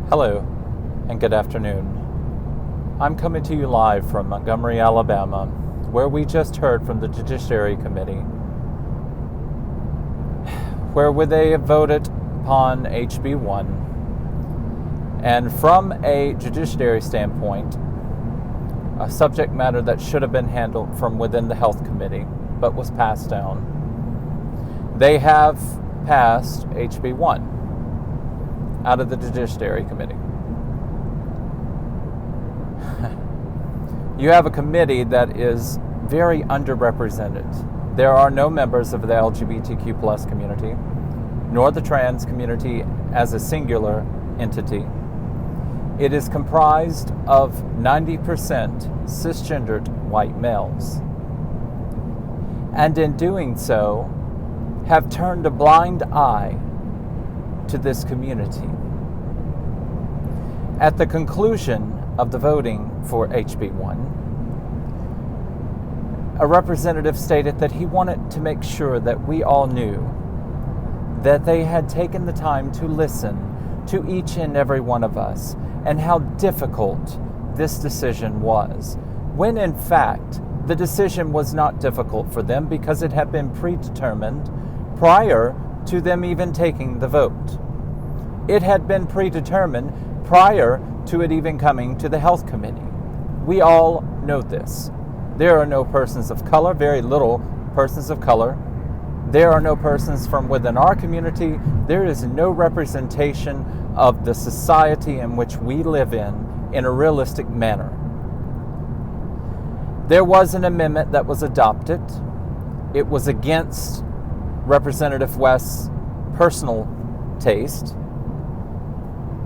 Hello, and good afternoon. I'm coming to you live from Montgomery, Alabama, where we just heard from the Judiciary Committee, where they have voted upon HB1, and from a judiciary standpoint, a subject matter that should have been handled from within the Health Committee, but was passed down. They have passed HB1 out of the Judiciary Committee. You have a committee that is very underrepresented. There are no members of the LGBTQ plus community, nor the trans community as a singular entity. It is comprised of 90% cisgendered white males. And in doing so, have turned a blind eye to this community. At the conclusion of the voting for HB1, a representative stated that he wanted to make sure that we all knew that they had taken the time to listen to each and every one of us and how difficult this decision was, when in fact the decision was not difficult for them because it had been predetermined prior to them even taking the vote. It had been predetermined prior to it even coming to the Health Committee. We all know this. There are no persons of color, very little persons of color. There are no persons from within our community. There is no representation of the society in which we live in a realistic manner. There was an amendment that was adopted. It was against Representative West's personal taste,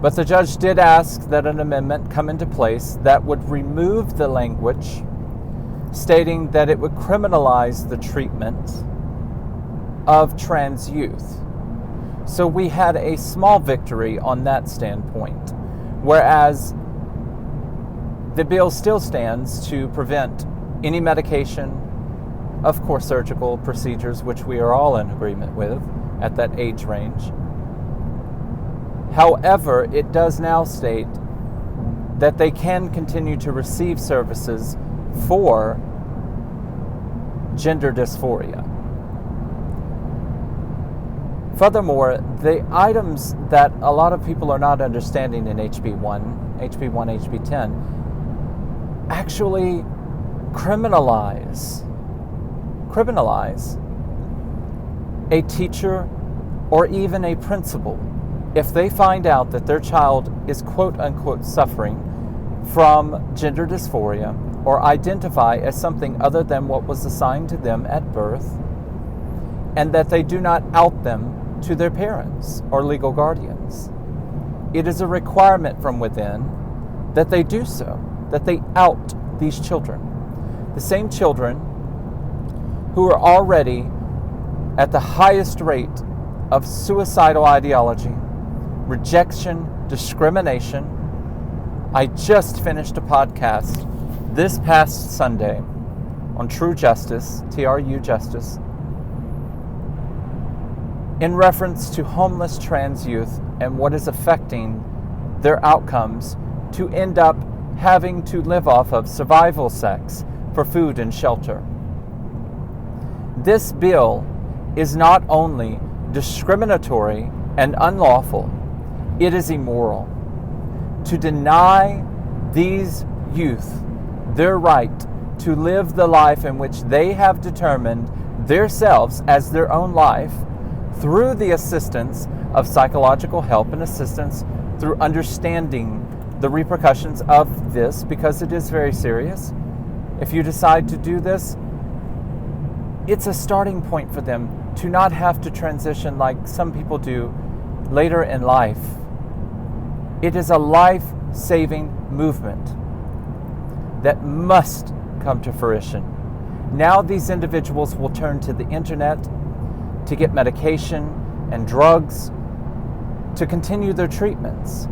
but the judge did ask that an amendment come into place that would remove the language stating that it would criminalize the treatment of trans youth. So we had a small victory on that standpoint, whereas the bill still stands to prevent any medication, of course surgical procedures, which we are all in agreement with at that age range. However, it does now state that they can continue to receive services for gender dysphoria. Furthermore, the items that a lot of people are not understanding in HB1, HB10, actually criminalize a teacher or even a principal if they find out that their child is quote-unquote suffering from gender dysphoria or identify as something other than what was assigned to them at birth, and that they do not out them to their parents or legal guardians. It is a requirement from within that they do so, that they out these children. The same children who are already at the highest rate of suicidal ideology, rejection, discrimination. I just finished a podcast this past Sunday on True Justice, TRU Justice, in reference to homeless trans youth and what is affecting their outcomes to end up having to live off of survival sex for food and shelter. This bill is not only discriminatory and unlawful, it is immoral. To deny these youth their right to live the life in which they have determined themselves as their own life through the assistance of psychological help and assistance through understanding the repercussions of this, because it is very serious. If you decide to do this, it's a starting point for them to not have to transition like some people do later in life. It is a life-saving movement that must come to fruition. Now these individuals will turn to the internet to get medication and drugs to continue their treatments.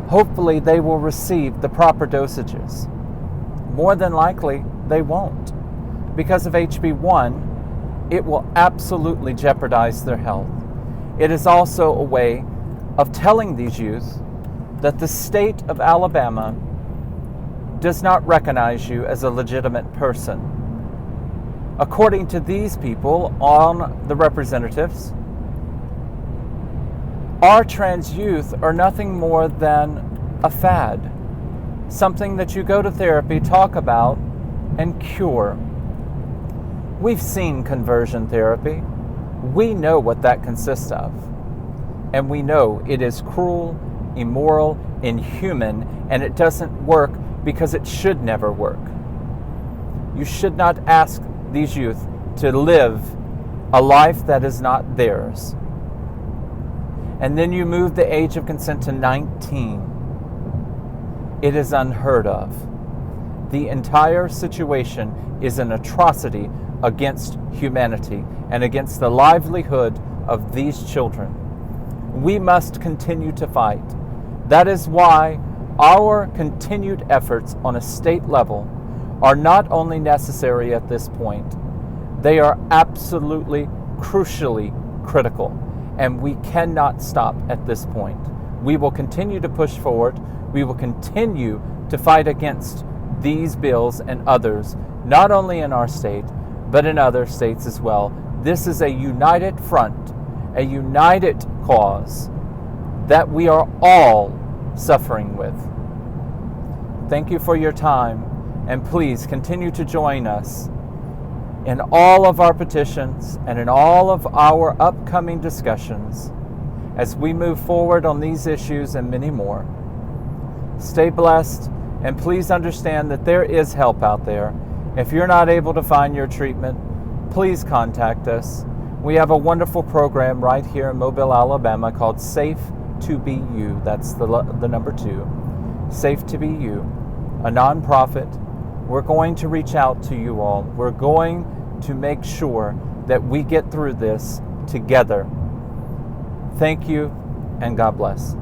Hopefully they will receive the proper dosages. More than likely, they won't. Because of HB1, it will absolutely jeopardize their health. It is also a way of telling these youth that the state of Alabama does not recognize you as a legitimate person. According to these people, on the representatives, our trans youth are nothing more than a fad, something that you go to therapy, talk about, and cure. We've seen conversion therapy. We know what that consists of. And we know it is cruel, immoral, inhuman, and it doesn't work because it should never work. You should not ask these youth to live a life that is not theirs. And then you move the age of consent to 19. It is unheard of. The entire situation is an atrocity against humanity and against the livelihood of these children. We must continue to fight. That is why our continued efforts on a state level are not only necessary at this point, they are absolutely crucially critical, and we cannot stop at this point. We will continue to push forward. We will continue to fight against these bills and others, not only in our state, but in other states as well. This is a united front, a united cause that we are all suffering with. Thank you for your time, and please continue to join us in all of our petitions and in all of our upcoming discussions as we move forward on these issues and many more. Stay blessed, and please understand that there is help out there. If you're not able to find your treatment, please contact us. We have a wonderful program right here in Mobile, Alabama called Safe to Be You. That's the number 2. Safe to Be You, a nonprofit. We're going to reach out to you all. We're going to make sure that we get through this together. Thank you, and God bless.